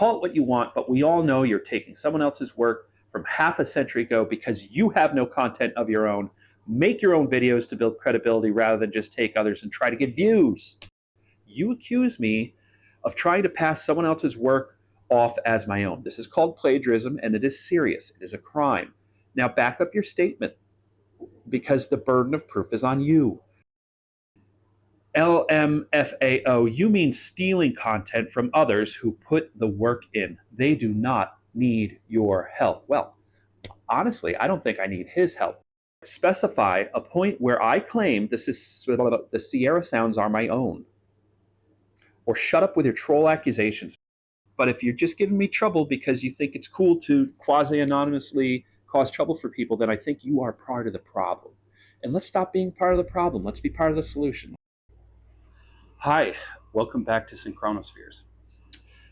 call it what you want, but we all know you're taking someone else's work from half a century ago because you have no content of your own. Make your own videos to build credibility rather than just take others and try to get views. You accuse me of trying to pass someone else's work off as my own. This is called plagiarism, and it is serious. It is a crime. Now back up your statement, because the burden of proof is on you. LMFAO, you mean stealing content from others who put the work in. They do not need your help. Well, honestly, I don't think I need his help. Specify a point where I claim the Sierra sounds are my own. Or shut up with your troll accusations. But if you're just giving me trouble because you think it's cool to quasi-anonymously cause trouble for people, then I think you are part of the problem. And let's stop being part of the problem. Let's be part of the solution. Hi, welcome back to Synchronospheres.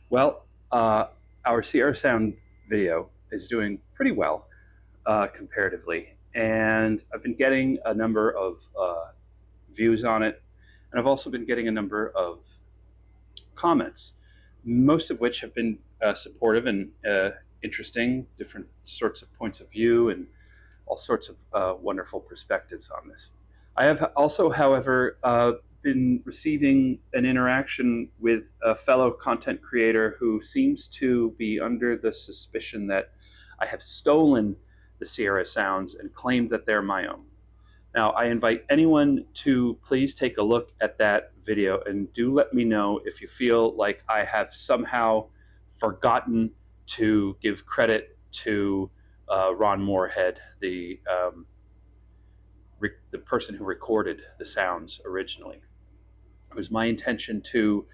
Well, our Sierra Sound video is doing pretty well comparatively, and I've been getting a number of views on it, and I've also been getting a number of comments, most of which have been supportive and interesting, different sorts of points of view and all sorts of wonderful perspectives on this. I have also, however, been receiving an interaction with a fellow content creator who seems to be under the suspicion that I have stolen the Sierra sounds and claimed that they're my own. Now, I invite anyone to please take a look at that video and do let me know if you feel like I have somehow forgotten to give credit to Ron Moorhead, the person who recorded the sounds originally. It was my intention to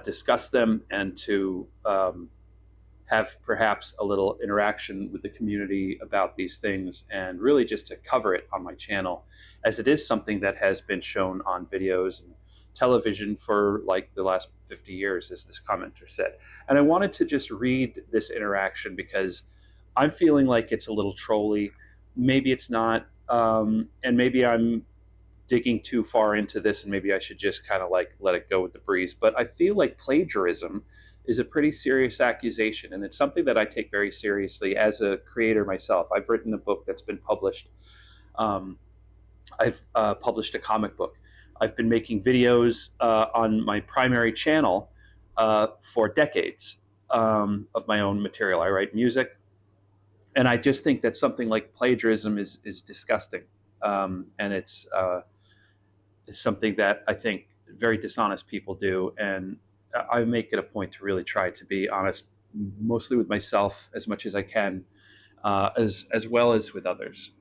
discuss them and to have perhaps a little interaction with the community about these things, and really just to cover it on my channel, as it is something that has been shown on videos and television for like the last 50 years, as this commenter said. And I wanted to just read this interaction because I'm feeling like it's a little trolly. Maybe it's not, and maybe I'm digging too far into this, and maybe I should just kind of like let it go with the breeze. But I feel like plagiarism is a pretty serious accusation, and it's something that I take very seriously as a creator myself. I've written a book that's been published. I've published a comic book. I've been making videos on my primary channel for decades of my own material. I write music, and I just think that something like plagiarism is disgusting, and it's something that I think very dishonest people do, and I make it a point to really try to be honest, mostly with myself as much as I can, as well as with others.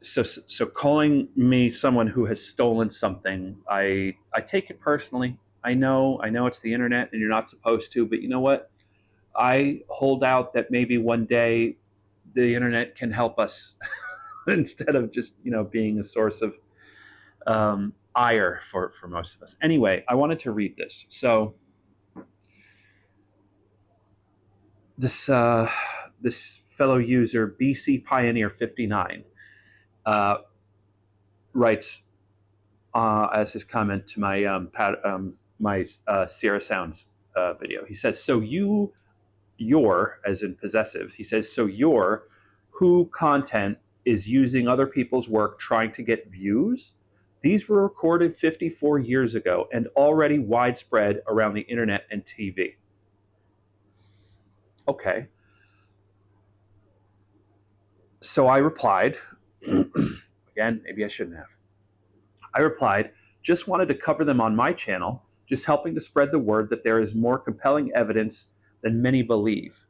So calling me someone who has stolen something, I take it personally. I know it's the internet and you're not supposed to, but you know what? I hold out that maybe one day the internet can help us instead of just, being a source of ire for most of us. Anyway, I wanted to read this. So this fellow user BC Pioneer 59 writes as his comment to my Sierra Sounds video. He says, "So your, as in possessive." He says, "So your who content is using other people's work trying to get views? These were recorded 54 years ago and already widespread around the internet and TV." Okay. So I replied, again, maybe I shouldn't have. I replied, "Just wanted to cover them on my channel, just helping to spread the word that there is more compelling evidence than many believe."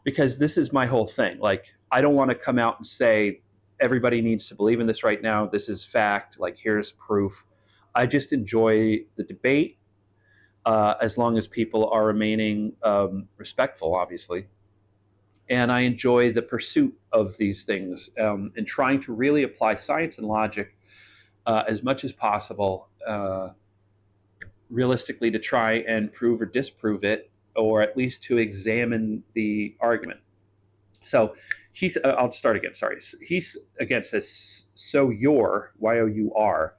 Because this is my whole thing. Like, I don't want to come out and say, everybody needs to believe in this right now. This is fact. Like, here's proof. I just enjoy the debate as long as people are remaining respectful, obviously. And I enjoy the pursuit of these things and trying to really apply science and logic as much as possible, realistically, to try and prove or disprove it, or at least to examine the argument. So I'll start again, sorry. He again says, "So your, Y-O-U-R,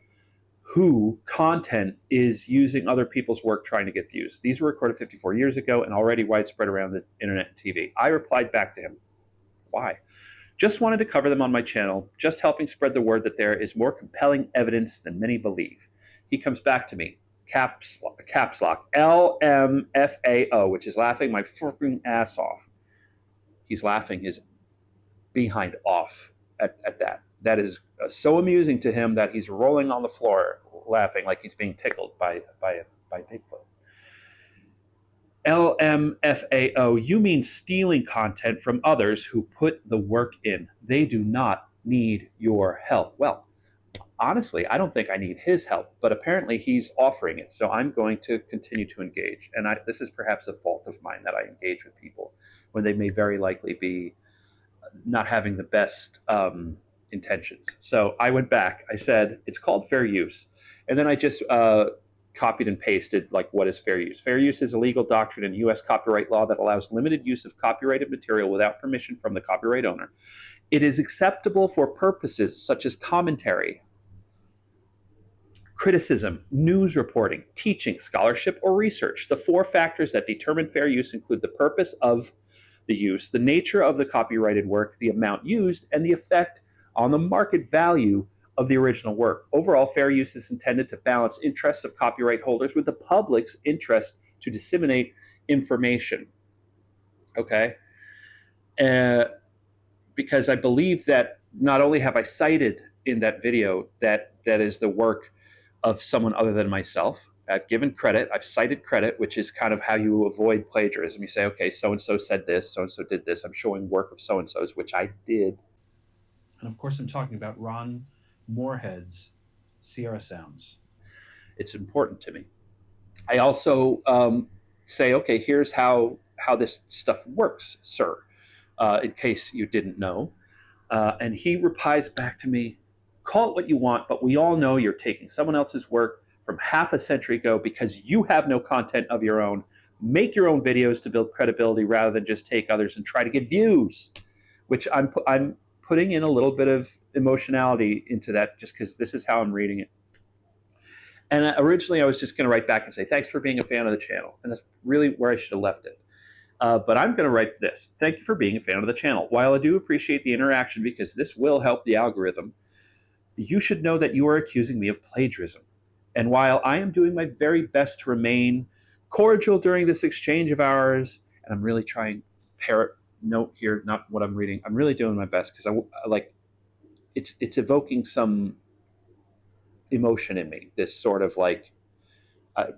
who content is using other people's work trying to get views. These were recorded 54 years ago and already widespread around the internet and TV. I replied back to him, why? Just wanted to cover them on my channel, just helping spread the word that there is more compelling evidence than many believe. He comes back to me, caps lock, LMFAO, which is laughing my freaking ass off. He's laughing his behind off at that. That is so amusing to him that he's rolling on the floor laughing like he's being tickled by Bigfoot. LMFAO, you mean stealing content from others who put the work in. They do not need your help. Well, honestly, I don't think I need his help, but apparently he's offering it. So I'm going to continue to engage. And this is perhaps a fault of mine that I engage with people when they may very likely be not having the best intentions. So I went back. I said, it's called fair use. And then I just copied and pasted like what is fair use. Fair use is a legal doctrine in U.S. copyright law that allows limited use of copyrighted material without permission from the copyright owner. It is acceptable for purposes such as commentary, criticism, news reporting, teaching, scholarship, or research. The four factors that determine fair use include the purpose of the use, the nature of the copyrighted work, the amount used, and the effect on the market value of the original work. Overall, fair use is intended to balance interests of copyright holders with the public's interest to disseminate information. Okay? Because I believe that not only have I cited in that video that is the work of someone other than myself, I've given credit, I've cited credit, which is kind of how you avoid plagiarism. You say, okay, so-and-so said this, so-and-so did this. I'm showing work of so-and-so's, which I did. And of course, I'm talking about Ron Moorhead's Sierra Sounds. It's important to me. I also say, okay, here's how this stuff works, sir, in case you didn't know. And he replies back to me, call it what you want, but we all know you're taking someone else's work from half a century ago because you have no content of your own. Make your own videos to build credibility rather than just take others and try to get views, which I'm putting in a little bit of emotionality into that just because this is how I'm reading it. And originally I was just going to write back and say, thanks for being a fan of the channel. And that's really where I should have left it. But I'm going to write this. Thank you for being a fan of the channel. While I do appreciate the interaction because this will help the algorithm, you should know that you are accusing me of plagiarism. And while I am doing my very best to remain cordial during this exchange of ours, and I'm really trying, parrot note here, not what I'm reading, I'm really doing my best because I like, it's evoking some emotion in me. This sort of like,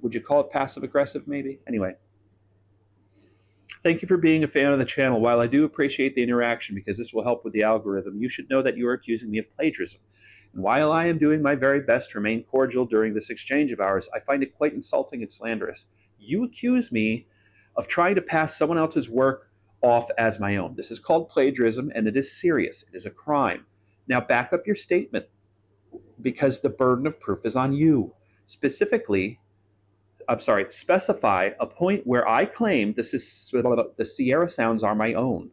would you call it passive aggressive maybe? Anyway. Thank you for being a fan of the channel. While I do appreciate the interaction because this will help with the algorithm, you should know that you are accusing me of plagiarism. And while I am doing my very best to remain cordial during this exchange of ours, I find it quite insulting and slanderous. You accuse me of trying to pass someone else's work off as my own. This is called plagiarism, and it is serious. It is a crime. Now back up your statement because the burden of proof is on you. Specify a point where I claim the Sierra Sounds are my own.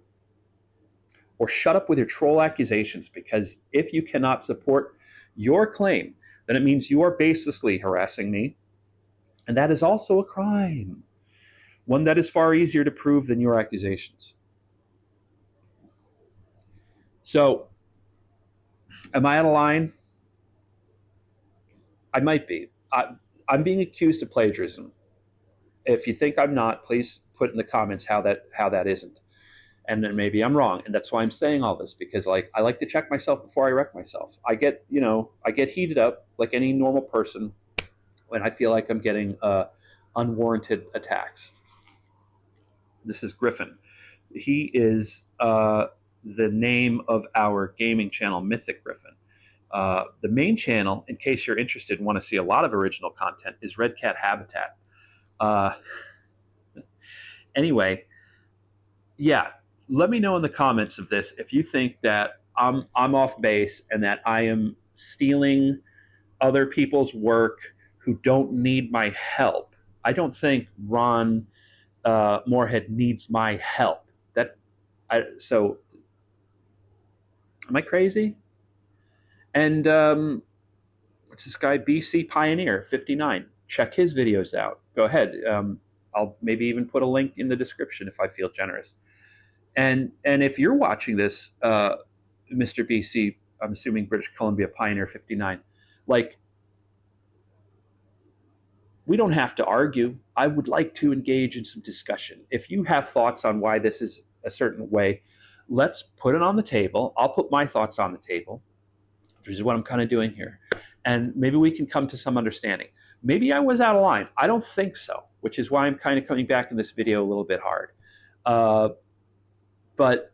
Or shut up with your troll accusations, because if you cannot support your claim, then it means you are baselessly harassing me, and that is also a crime, one that is far easier to prove than your accusations. So, am I out of line? I might be. I'm being accused of plagiarism. If you think I'm not, please put in the comments how that isn't. And then maybe I'm wrong, and that's why I'm saying all this, because like I like to check myself before I wreck myself. I get heated up like any normal person when I feel like I'm getting unwarranted attacks. This is Griffin. He is the name of our gaming channel, Mythic Griffin. The main channel, in case you're interested and want to see a lot of original content, is Red Cat Habitat. Anyway, yeah, let me know in the comments of this if you think that I'm off base and that I am stealing other people's work who don't need my help. I don't think Ron Moorhead needs my help. So am I crazy? And What's this guy? BC Pioneer 59. Check his videos out. Go ahead. I'll maybe even put a link in the description if I feel generous. And if you're watching this, Mr. BC, I'm assuming British Columbia Pioneer 59, like, we don't have to argue. I would like to engage in some discussion. If you have thoughts on why this is a certain way, let's put it on the table. I'll put my thoughts on the table, which is what I'm kind of doing here. And maybe we can come to some understanding. Maybe I was out of line. I don't think so, which is why I'm kind of coming back in this video a little bit hard. Uh, but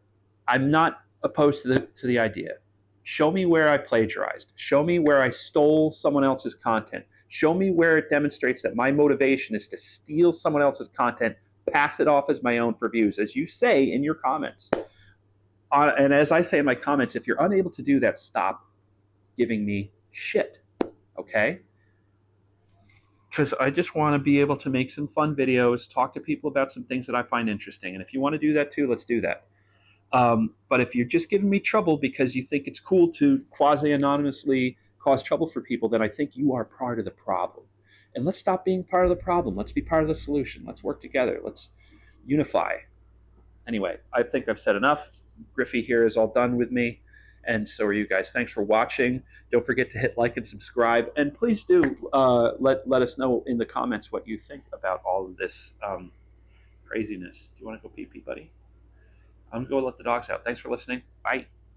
I'm not opposed to the idea. Show me where I plagiarized. Show me where I stole someone else's content. Show me where it demonstrates that my motivation is to steal someone else's content, pass it off as my own for views, as you say in your comments. And as I say in my comments, if you're unable to do that, stop giving me shit, okay? Because I just want to be able to make some fun videos, talk to people about some things that I find interesting. And if you want to do that too, let's do that. But if you're just giving me trouble because you think it's cool to quasi-anonymously cause trouble for people, then I think you are part of the problem. And let's stop being part of the problem. Let's be part of the solution. Let's work together. Let's unify. Anyway, I think I've said enough. Griffey here is all done with me, and so are you guys. Thanks for watching. Don't forget to hit like and subscribe, and please do let us know in the comments what you think about all of this craziness. Do you want to go pee-pee, buddy? I'm going to go let the dogs out. Thanks for listening. Bye.